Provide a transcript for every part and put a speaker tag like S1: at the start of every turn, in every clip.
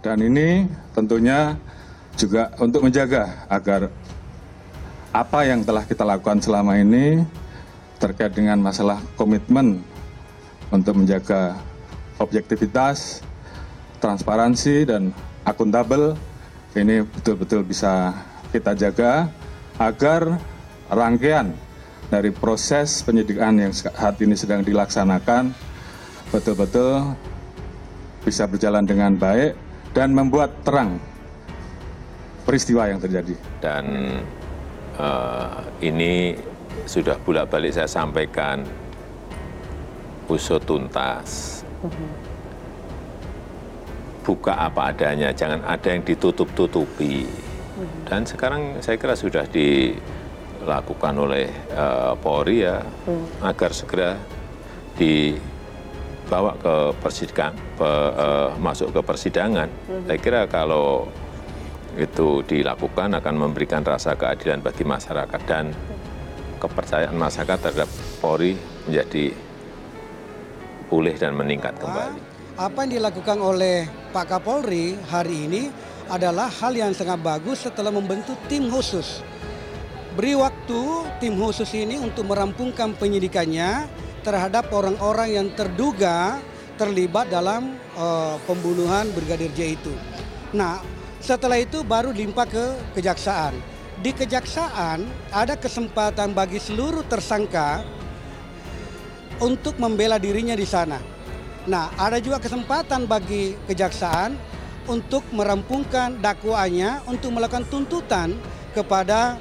S1: Dan ini tentunya juga untuk menjaga agar apa yang telah kita lakukan selama ini terkait dengan masalah komitmen untuk menjaga objektivitas, transparansi, dan akuntabel, ini betul-betul bisa kita jaga agar rangkaian dari proses penyidikan yang saat ini sedang dilaksanakan betul-betul bisa berjalan dengan baik dan membuat terang peristiwa yang terjadi.
S2: Dan ini sudah bolak-balik saya sampaikan, usut tuntas, buka apa adanya, jangan ada yang ditutup-tutupi. Dan sekarang saya kira sudah dilakukan oleh Polri ya, agar segera dibawa ke persidangan, masuk ke persidangan. Saya kira kalau itu dilakukan akan memberikan rasa keadilan bagi masyarakat dan kepercayaan masyarakat terhadap Polri menjadi pulih dan meningkat kembali.
S3: Apa yang dilakukan oleh Pak Kapolri hari ini adalah hal yang sangat bagus setelah membentuk tim khusus. Beri waktu tim khusus ini untuk merampungkan penyidikannya terhadap orang-orang yang terduga terlibat dalam pembunuhan Brigadir J itu. Nah, setelah itu baru limpah ke kejaksaan. Di kejaksaan ada kesempatan bagi seluruh tersangka untuk membela dirinya di sana. Nah, ada juga kesempatan bagi kejaksaan untuk merampungkan dakwaannya untuk melakukan tuntutan kepada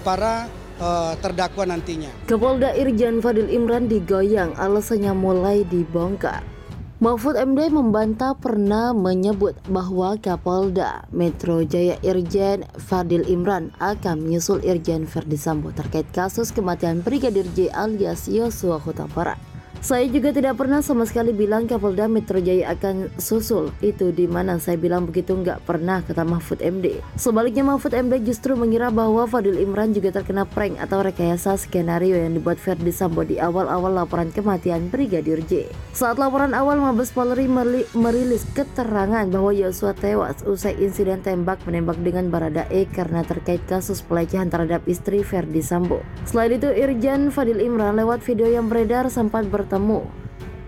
S3: para terdakwa nantinya.
S4: Kapolda Irjen Fadil Imran digoyang, alasannya mulai dibongkar. Mahfud MD membantah pernah menyebut bahwa Kapolda Metro Jaya Irjen Fadil Imran akan menyusul Irjen Verdi Sambo terkait kasus kematian Brigadir J alias Yosua Huta Barat. Saya juga tidak pernah sama sekali bilang Kapolda Metro Jaya akan susul. Itu di mana saya bilang begitu, nggak pernah, kata Mahfud MD. Sebaliknya Mahfud MD justru mengira bahwa Fadil Imran juga terkena prank atau rekayasa skenario yang dibuat Verdi Sambo di awal-awal laporan kematian Brigadir J. Saat laporan awal, Mabes Polri merilis keterangan bahwa Yosua tewas usai insiden tembak-menembak dengan Baradae karena terkait kasus pelecehan terhadap istri Verdi Sambo. Selain itu, Irjen Fadil Imran lewat video yang beredar sempat bertemu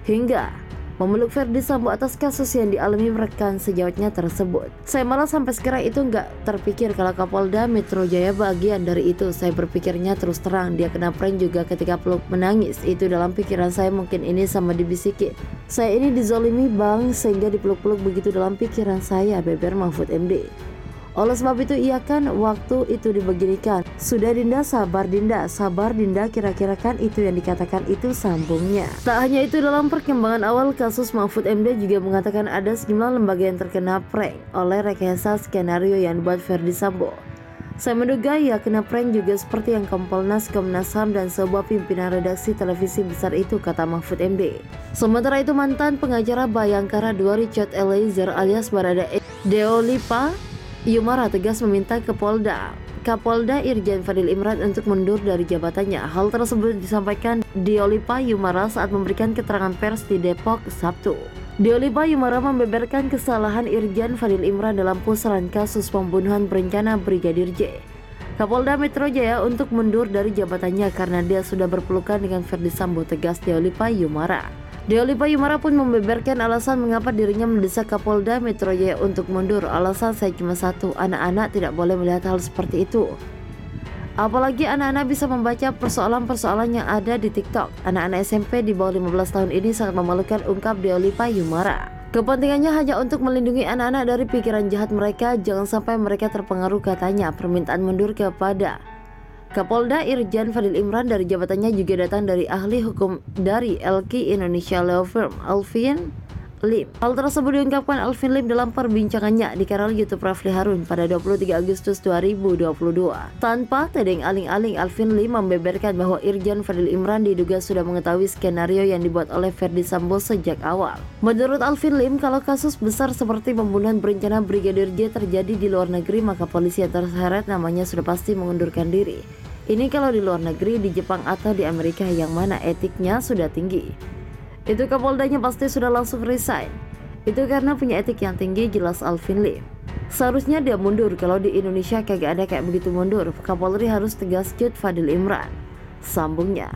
S4: hingga memeluk Verdi Sambo atas kasus yang dialami rekan sejawatnya tersebut. Saya malah sampai sekarang itu nggak terpikir kalau Kapolda Metro Jaya bagian dari itu. Saya berpikirnya terus terang dia kena prank juga ketika peluk menangis. Itu dalam pikiran saya, mungkin ini sama dibisikin. Saya ini dizolimi bang sehingga dipeluk-peluk begitu dalam pikiran saya, beber Mahfud MD. Oleh sebab itu ia kan waktu itu dibeginikan. Sudah Dinda, sabar Dinda, kira-kira kan itu yang dikatakan, itu sambungnya. Tak hanya itu, dalam perkembangan awal kasus, Mahfud MD juga mengatakan ada sejumlah lembaga yang terkena prank oleh rekayasa skenario yang dibuat Verdi Sambo. Saya menduga ia kena prank juga seperti yang Kompolnas, Komnas HAM dan sebuah pimpinan redaksi televisi besar itu, kata Mahfud MD. Sementara itu mantan pengacara Bayangkara 2 Richard Eliezer alias Baradae Deolipa Yumara tegas meminta Kapolda Irjen Fadil Imran untuk mundur dari jabatannya. Hal tersebut disampaikan Deolipa Yumara saat memberikan keterangan pers di Depok Sabtu. Deolipa Yumara membeberkan kesalahan Irjen Fadil Imran dalam pusaran kasus pembunuhan berencana Brigadir J. Kapolda Metro Jaya untuk mundur dari jabatannya karena dia sudah berpelukan dengan Verdi Sambo, tegas Deolipa Yumara. Deolipa Yumara pun membeberkan alasan mengapa dirinya mendesak Kapolda Metro Jaya untuk mundur. Alasan saya cuma satu, anak-anak tidak boleh melihat hal seperti itu. Apalagi anak-anak bisa membaca persoalan-persoalan yang ada di TikTok. Anak-anak SMP di bawah 15 tahun ini sangat memalukan, ungkap Deolipa Yumara. Kepentingannya hanya untuk melindungi anak-anak dari pikiran jahat mereka, jangan sampai mereka terpengaruh, katanya. Permintaan mundur kepada Kapolda Irjen Fadil Imran dari jabatannya juga datang dari ahli hukum dari LQ Indonesia Law Firm, Alvin Lim. Hal tersebut diungkapkan Alvin Lim dalam perbincangannya di kanal YouTube Rafli Harun pada 23 Agustus 2022. Tanpa tedeng aling-aling, Alvin Lim membeberkan bahwa Irjen Fadil Imran diduga sudah mengetahui skenario yang dibuat oleh Verdi Sambo sejak awal. Menurut Alvin Lim, kalau kasus besar seperti pembunuhan berencana Brigadir J terjadi di luar negeri, maka polisi yang terseret namanya sudah pasti mengundurkan diri. Ini kalau di luar negeri, di Jepang atau di Amerika yang mana etiknya sudah tinggi. Itu Kapoldanya pasti sudah langsung resign. Itu karena punya etik yang tinggi, jelas Alvin Lim. Seharusnya dia mundur, kalau di Indonesia kagak ada kayak begitu mundur. Kapolri harus tegas, cut Fadil Imran, sambungnya.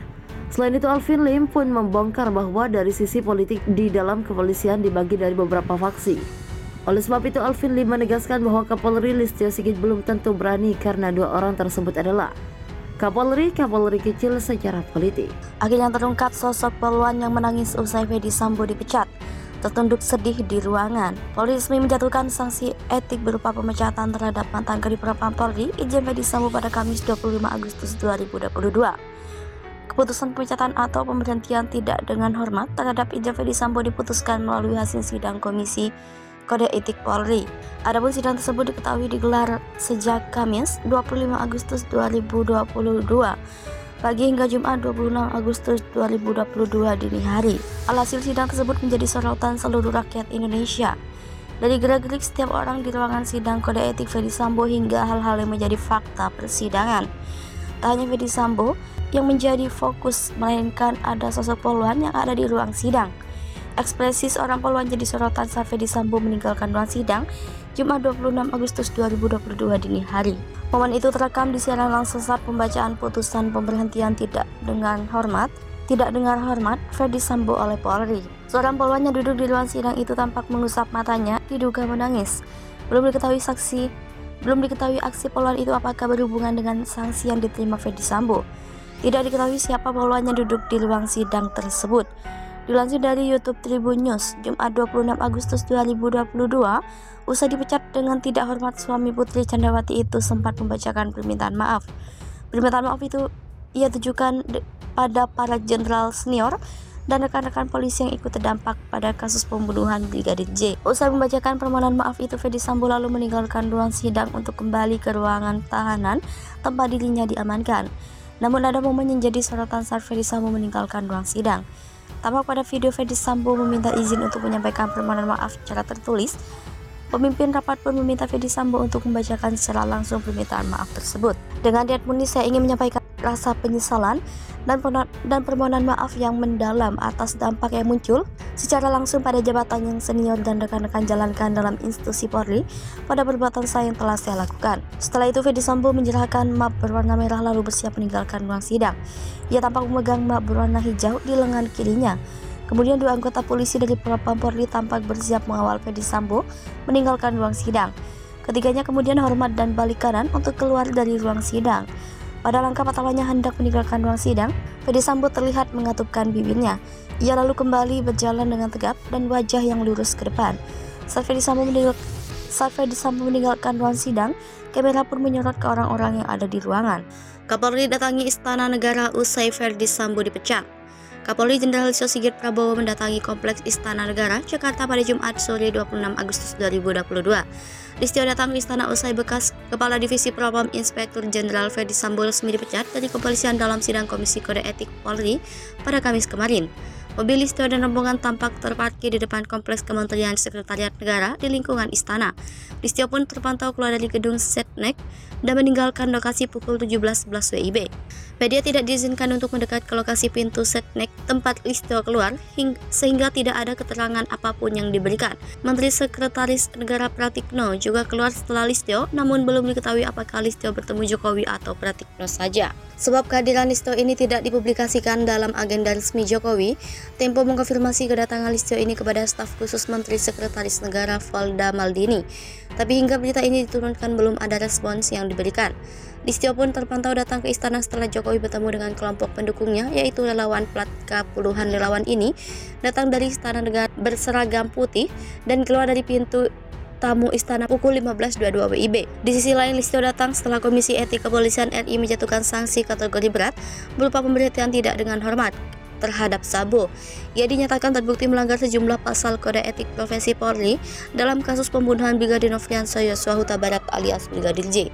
S4: Selain itu Alvin Lim pun membongkar bahwa dari sisi politik di dalam kepolisian dibagi dari beberapa faksi. Oleh sebab itu Alvin Lim menegaskan bahwa Kapolri Listio Sigit belum tentu berani karena dua orang tersebut adalah Kapolri kecil secara politik.
S5: Akhirnya terungkap sosok poluan yang menangis usai Fedy Sambo dipecat. Tertunduk sedih di ruangan. Polri resmi menjatuhkan sanksi etik berupa pemecatan terhadap mantan Kadif Propam Polri Irjen Fedy Sambo pada Kamis 25 Agustus 2022. Keputusan pemecatan atau pemberhentian tidak dengan hormat terhadap Irjen Fedy Sambo diputuskan melalui hasil sidang Komisi Kode Etik Polri. Adapun sidang tersebut diketahui digelar sejak Kamis 25 Agustus 2022 pagi hingga Jumat 26 Agustus 2022 dini hari. Alhasil sidang tersebut menjadi sorotan seluruh rakyat Indonesia. Dari gerak-gerik setiap orang di ruangan sidang Kode Etik Fedy Sambo hingga hal-hal yang menjadi fakta persidangan. Tak hanya Fedy Sambo yang menjadi fokus, melainkan ada sosok poluan yang ada di ruang sidang. Ekspresi seorang poluan jadi sorotan saat Fedy Sambo meninggalkan ruang sidang Jumat 26 Agustus 2022 dini hari. Momen itu terekam di siaran langsung saat pembacaan putusan pemberhentian tidak dengan hormat Fedy Sambo oleh Polri. Seorang poluan yang duduk di ruang sidang itu tampak mengusap matanya, diduga menangis. Belum diketahui aksi poluan itu apakah berhubungan dengan sanksi yang diterima Fedy Sambo. Tidak diketahui siapa poluan yang duduk di ruang sidang tersebut. Dilansir dari YouTube Tribun News, Jumat 26 Agustus 2022, usai dipecat dengan tidak hormat, suami Putri Candrawati itu sempat membacakan permintaan maaf. Permintaan maaf itu ia tujukan pada para jenderal senior dan rekan-rekan polisi yang ikut terdampak pada kasus pembunuhan Brigadir J. Usai membacakan permohonan maaf itu, Fedy Sambo lalu meninggalkan ruang sidang untuk kembali ke ruangan tahanan tempat dirinya diamankan. Namun ada momen yang jadi sorotan saat Fedy Sambo meninggalkan ruang sidang. Tampak pada video Fedy Sambo meminta izin untuk menyampaikan permohonan maaf secara tertulis. Pemimpin rapat pun meminta Fedy Sambo untuk membacakan secara langsung permintaan maaf tersebut. Dengan niat murni saya ingin menyampaikan rasa penyesalan dan permohonan maaf yang mendalam atas dampak yang muncul secara langsung pada jabatan yang senior dan rekan-rekan jalankan dalam institusi Polri pada perbuatan saya yang telah saya lakukan. Setelah itu Fedy Sambo menyerahkan map berwarna merah lalu bersiap meninggalkan ruang sidang. Ia tampak memegang map berwarna hijau di lengan kirinya. Kemudian dua anggota polisi dari Propam Polri tampak bersiap mengawal Fedy Sambo meninggalkan ruang sidang. Ketiganya kemudian hormat dan balik kanan untuk keluar dari ruang sidang. Pada langkah pertamanya hendak meninggalkan ruang sidang, Fedy Sambo terlihat mengatupkan bibirnya. Ia lalu kembali berjalan dengan tegap dan wajah yang lurus ke depan. Saat Fedy Sambo meninggalkan ruang sidang, kamera pun menyorot ke orang-orang yang ada di ruangan. Kapolri datangi Istana Negara usai Fedy Sambo dipecat. Kapolri Jenderal Listio Sigit Prabowo mendatangi Kompleks Istana Negara, Jakarta pada Jumat sore 26 Agustus 2022. Listio datang ke istana usai bekas Kepala Divisi Propam Inspektur Jenderal Fedy Sambo resmi dipecat dari kepolisian dalam sidang Komisi Kode Etik Polri pada Kamis kemarin. Mobil Listio dan rombongan tampak terparkir di depan Kompleks Kementerian Sekretariat Negara di lingkungan istana. Listio pun terpantau keluar dari gedung Setnek dan meninggalkan lokasi pukul 17.11 WIB. Media tidak diizinkan untuk mendekat ke lokasi pintu Setnek tempat Listio keluar sehingga tidak ada keterangan apapun yang diberikan. Menteri Sekretaris Negara Pratikno juga keluar setelah Listio, namun belum diketahui apakah Listio bertemu Jokowi atau Pratikno saja. Sebab kehadiran Listio ini tidak dipublikasikan dalam agenda resmi Jokowi, Tempo mengkonfirmasi kedatangan Listio ini kepada staf khusus Menteri Sekretaris Negara Valda Maldini. Tapi hingga berita ini diturunkan belum ada respons yang diberikan. Listio pun terpantau datang ke istana setelah Jokowi bertemu dengan kelompok pendukungnya, yaitu relawan Platka. Puluhan relawan ini datang dari Istana Negara berseragam putih dan keluar dari pintu tamu istana pukul 15.22 WIB. Di sisi lain, Listio datang setelah Komisi Etik Kepolisian RI menjatuhkan sanksi kategori berat berupa pemberhentian tidak dengan hormat terhadap Sambo. Ia dinyatakan terbukti melanggar sejumlah pasal Kode Etik Profesi Polri dalam kasus pembunuhan Brigadir Nofriansah Yosua Huta Barat alias Brigadir J.